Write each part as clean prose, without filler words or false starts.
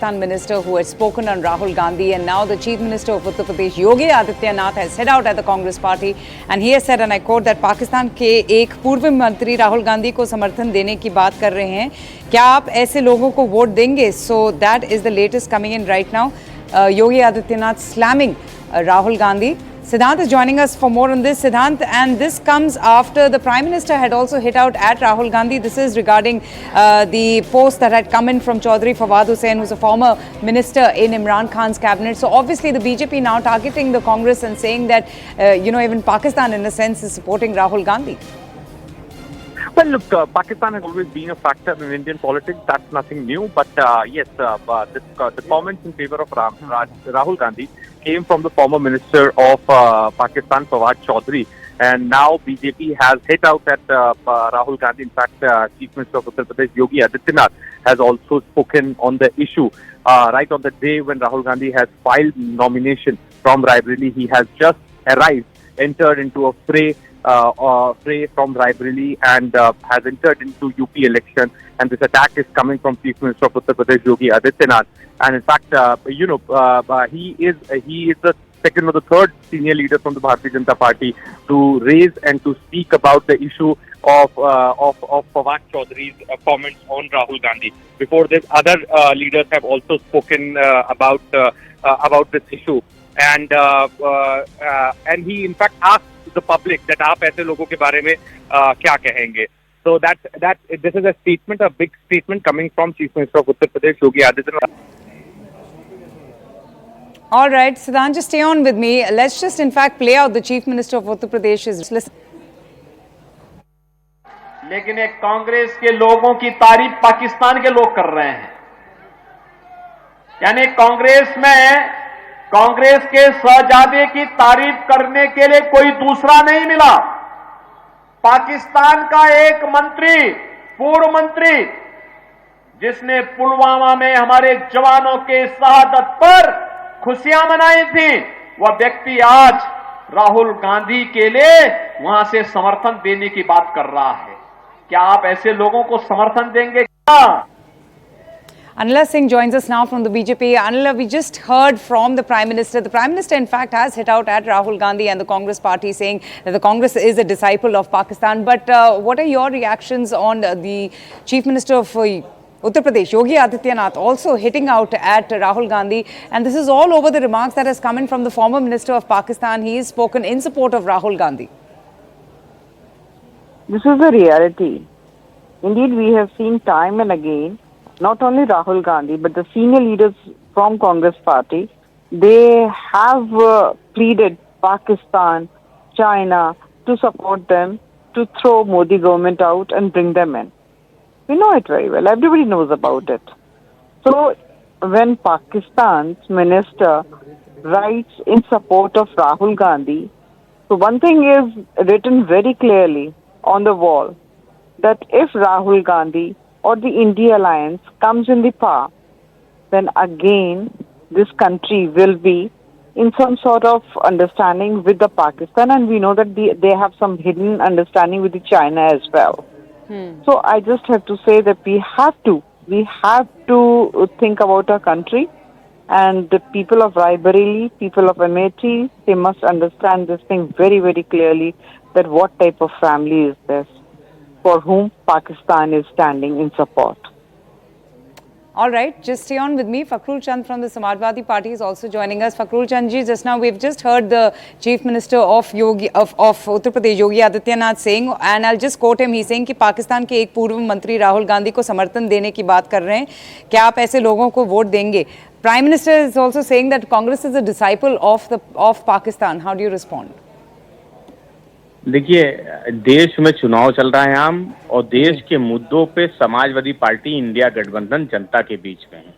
Pakistan minister who had spoken on Rahul Gandhi, and now the Chief Minister of Uttar Pradesh, Yogi Adityanath, has set out at the Congress party, and he has said, and I quote, that Pakistan के एक पूर्व मंत्री राहुल गांधी को समर्थन देने की बात कर रहे हैं, क्या आप ऐसे लोगों को वोट देंगे? So that is the latest coming in right now. Yogi Adityanath slamming Rahul Gandhi. Siddhant is joining us for more on this. Siddhant, and this comes after the Prime Minister had also hit out at Rahul Gandhi. This is regarding the post that had come in from Chaudhry Fawad Hussain, who's a former minister in Imran Khan's cabinet. So obviously the BJP now targeting the Congress and saying that, even Pakistan in a sense is supporting Rahul Gandhi. Well, look, Pakistan has always been a factor in Indian politics. That's nothing new. But yes, the comments in favor of Rahul Gandhi came from the former minister of Pakistan, Fawad Chaudhry. And now BJP has hit out at Rahul Gandhi. In fact, Chief Minister of Uttar Pradesh, Yogi Adityanath, has also spoken on the issue. Right on the day when Rahul Gandhi has filed nomination from Raebareli, he has just entered into a fray from Raebareli and has entered into UP election, and this attack is coming from Chief Minister of Uttar Pradesh, Yogi Adityanath. And in fact, he is the second or the third senior leader from the Bharatiya Janata Party to raise and to speak about the issue of Fawad Chaudhry's comments on Rahul Gandhi. Before this, other leaders have also spoken about this issue, and he in fact asked the public that आप ऐसे लोगों के बारे में क्या कहेंगे. So that this is a statement, a big statement coming from Chief Minister of Uttar Pradesh, Yogi Adityanath. All right, Siddhant, just stay on with me. Let's just in fact play out the Chief Minister of Uttar Pradesh's listen. लेकिन एक कांग्रेस के लोगों की तारीफ पाकिस्तान के लोग कर रहे हैं. यानी कांग्रेस के शहजादे की तारीफ करने के लिए कोई दूसरा नहीं मिला. पाकिस्तान का एक मंत्री, पूर्व मंत्री, जिसने पुलवामा में हमारे जवानों के शहादत पर खुशियां मनाई थी, वह व्यक्ति आज राहुल गांधी के लिए वहां से समर्थन देने की बात कर रहा है. क्या आप ऐसे लोगों को समर्थन देंगे क्या? Anila Singh joins us now from the BJP. Anila, we just heard from the Prime Minister. The Prime Minister, in fact, has hit out at Rahul Gandhi and the Congress party, saying that the Congress is a disciple of Pakistan. But what are your reactions on the Chief Minister of Uttar Pradesh, Yogi Adityanath, also hitting out at Rahul Gandhi? And this is all over the remarks that has come in from the former Minister of Pakistan. He has spoken in support of Rahul Gandhi. This is the reality. Indeed, we have seen time and again, not only Rahul Gandhi, but the senior leaders from Congress party, they have pleaded Pakistan, China to support them, to throw Modi government out and bring them in. We know it very well. Everybody knows about it. So when Pakistan's minister writes in support of Rahul Gandhi, so one thing is written very clearly on the wall, that if Rahul Gandhi or the India alliance comes in the power, then again this country will be in some sort of understanding with the Pakistan, and we know that they have some hidden understanding with the China as well. So I just have to say that we have to think about our country, and the people of Raebareli, people of Amethi, they must understand this thing very, very clearly, that what type of family is this, for whom Pakistan is standing in support. All right, just stay on with me. Fakhrul Chand from the Samajwadi Party is also joining us. Fakhrul Chand ji, just now we've just heard the Chief Minister of Uttar Pradesh, Yogi Adityanath, saying, and I'll just quote him, he's saying कि पाकिस्तान के एक पूर्व मंत्री राहुल गांधी को समर्थन देने की बात कर रहे हैं. क्या आप ऐसे लोगों को वोट देंगे? Prime Minister is also saying that Congress is a disciple of Pakistan. How do you respond? देखिए, देश में चुनाव चल रहा है आम, और देश के मुद्दों पे समाजवादी पार्टी इंडिया गठबंधन जनता के बीच में है.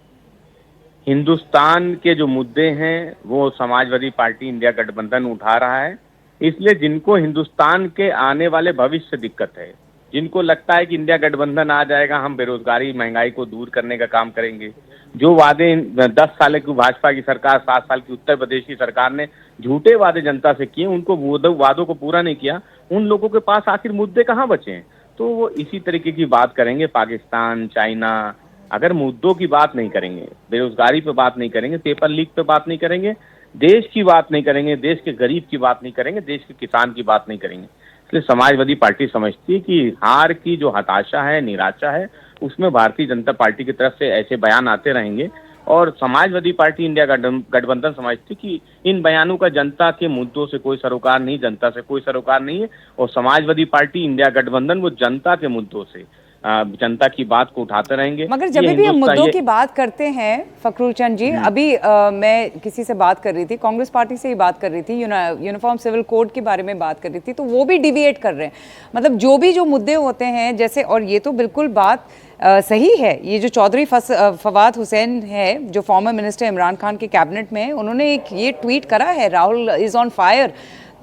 हिंदुस्तान के जो मुद्दे हैं वो समाजवादी पार्टी इंडिया गठबंधन उठा रहा है. इसलिए जिनको हिंदुस्तान के आने वाले भविष्य से दिक्कत है, जिनको लगता है कि इंडिया गठबंधन आ जाएगा, हम बेरोजगारी महंगाई को दूर करने का काम करेंगे, जो वादे 10 साल की भाजपा की सरकार, 7 साल की उत्तर प्रदेश की सरकार ने झूठे वादे जनता से किए, उनको वादों को पूरा नहीं किया, उन लोगों के पास आखिर मुद्दे कहाँ बचे हैं? तो वो इसी तरीके की बात करेंगे. पाकिस्तान, चाइना, अगर मुद्दों की बात नहीं करेंगे, बेरोजगारी पे बात नहीं करेंगे, पेपर लीक पे बात नहीं करेंगे, देश की बात नहीं करेंगे, देश के गरीब की बात नहीं करेंगे, देश के किसान की बात नहीं करेंगे, इसलिए समाजवादी पार्टी समझती है कि हार की जो हताशा है, निराशा है, उसमें भारतीय जनता पार्टी की तरफ से ऐसे बयान आते रहेंगे। और समाजवादी पार्टी इंडिया गठबंधन समझती कि इन बयानों का जनता के मुद्दों से कोई सरोकार नहीं, जनता से कोई सरोकार नहीं है। और समाजवादी पार्टी इंडिया गठबंधन वो जनता के मुद्दों से, जनता की बात को उठाते रहेंगे। मगर जब भी हम मुद्दों की बात करते हैं फखरुल चंद जी, अभी मैं किसी से बात कर रही थी, कांग्रेस पार्टी से ही बात कर रही थी, यूनिफॉर्म सिविल कोड के बारे में बात कर रही थी, तो वो भी डिविएट कर रहे हैं। मतलब जो मुद्दे होते हैं जैसे, और ये तो बिल्कुल बात सही है, ये जो चौधरी फवाद हुसैन है जो फॉर्मर मिनिस्टर इमरान खान के कैबिनेट में, उन्होंने एक ये ट्वीट करा है, राहुल इज ऑन फायर।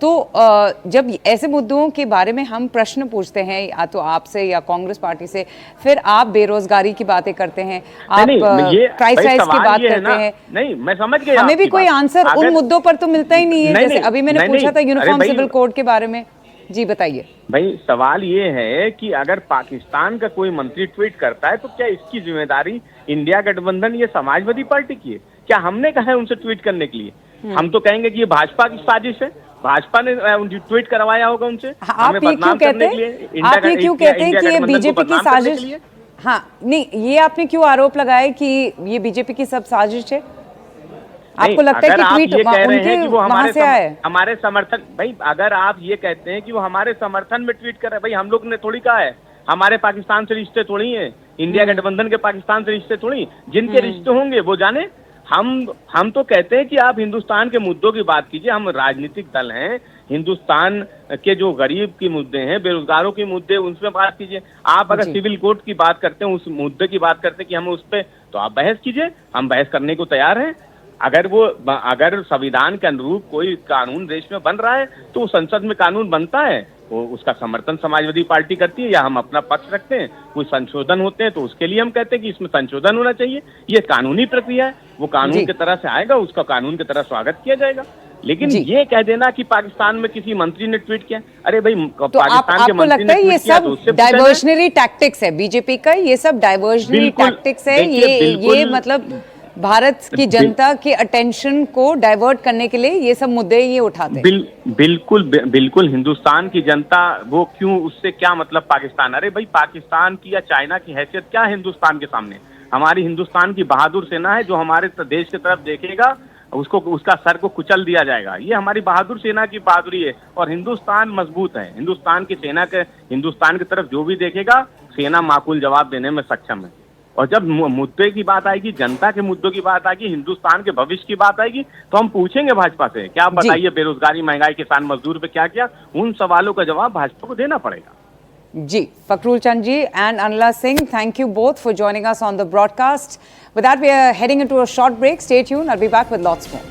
तो जब ऐसे मुद्दों के बारे में हम प्रश्न पूछते हैं या तो आपसे या कांग्रेस पार्टी से, फिर आप बेरोजगारी की बातें करते हैं, आप प्राइस राइज की बात करते हैं। नहीं, मैं समझ गया, हमें भी कोई आंसर उन मुद्दों पर तो मिलता ही नहीं है। जैसे अभी मैंने पूछा था यूनिफॉर्म सिविल कोड के बारे में। जी बताइए भाई। सवाल ये है कि अगर पाकिस्तान का कोई मंत्री ट्वीट करता है तो क्या इसकी जिम्मेदारी इंडिया गठबंधन या समाजवादी पार्टी की है? क्या हमने कहा है उनसे ट्वीट करने के लिए? हम तो कहेंगे कि ये भाजपा की साजिश है, भाजपा ने ट्वीट करवाया होगा उनसे। आप ये क्यों कहते हैं, आप ये क्यों कहते हैं कि ये बीजेपी की साजिश? हाँ नहीं, ये आपने क्यों आरोप लगाया कि ये बीजेपी की सब साजिश है? आपको लगता है कि ट्वीट उनके वहां से आए? हमारे समर्थन, भाई अगर आप ये कहते हैं कि वो हमारे समर्थन में ट्वीट कर रहे हैं, भाई हम लोग ने थोड़ी कहा है, हमारे पाकिस्तान से रिश्ते थोड़ी हैं, इंडिया गठबंधन के पाकिस्तान से रिश्ते थोड़ी, जिनके रिश्ते होंगे वो जाने। हम तो कहते हैं कि आप हिंदुस्तान के मुद्दों की बात कीजिए, हम राजनीतिक दल हैं, हिंदुस्तान के जो गरीब के मुद्दे हैं, बेरोजगारों के मुद्दे, उनसे बात कीजिए। आप अगर सिविल कोड की बात करते हैं, उस मुद्दे की बात करते हैं कि हम उस पर, तो आप बहस कीजिए, हम बहस करने को तैयार हैं। अगर संविधान के अनुरूप कोई कानून देश में बन रहा है तो संसद में कानून बनता है, वो उसका समर्थन समाजवादी पार्टी करती है या हम अपना पक्ष रखते हैं। कोई संशोधन होते हैं तो उसके लिए हम कहते हैं कि इसमें संशोधन होना चाहिए, ये कानूनी प्रक्रिया है, वो कानून की तरह से आएगा, उसका कानून की तरह स्वागत किया जाएगा। लेकिन ये कह देना कि पाकिस्तान में किसी मंत्री ने ट्वीट किया, अरे भाई तो पाकिस्तान के मंत्री ने ट्वीट किया, तो उससे डाइवर्जनरी टैक्टिक्स है बीजेपी का, ये सब डाइवर्जनरी टैक्टिक्स है। ये मतलब भारत की जनता के अटेंशन को डाइवर्ट करने के लिए ये सब मुद्दे ये उठाते हैं। बिल्कुल हिंदुस्तान की जनता, वो क्यों, उससे क्या मतलब पाकिस्तान? अरे भाई पाकिस्तान की या चाइना की हैसियत क्या है हिंदुस्तान के सामने? हमारी हिंदुस्तान की बहादुर सेना है, जो हमारे देश की तरफ देखेगा उसको, उसका सर को कुचल दिया जाएगा। ये हमारी बहादुर सेना की बहादुरी है, और हिंदुस्तान मजबूत है। हिंदुस्तान की सेना के, हिंदुस्तान की तरफ जो भी देखेगा, सेना माकूल जवाब देने में सक्षम है। और जब मुद्दे की बात आएगी, जनता के मुद्दों की बात आएगी, हिंदुस्तान के भविष्य की बात आएगी, तो हम पूछेंगे भाजपा से, क्या आप बताइए बेरोजगारी, महंगाई, किसान मजदूर पे क्या किया? उन सवालों का जवाब भाजपा को देना पड़ेगा। जी, Fakhrul Chand ji and Anila Singh, thank you both for joining us on the broadcast. With that, we are heading into a short break. Stay tuned. I'll be back with lots more.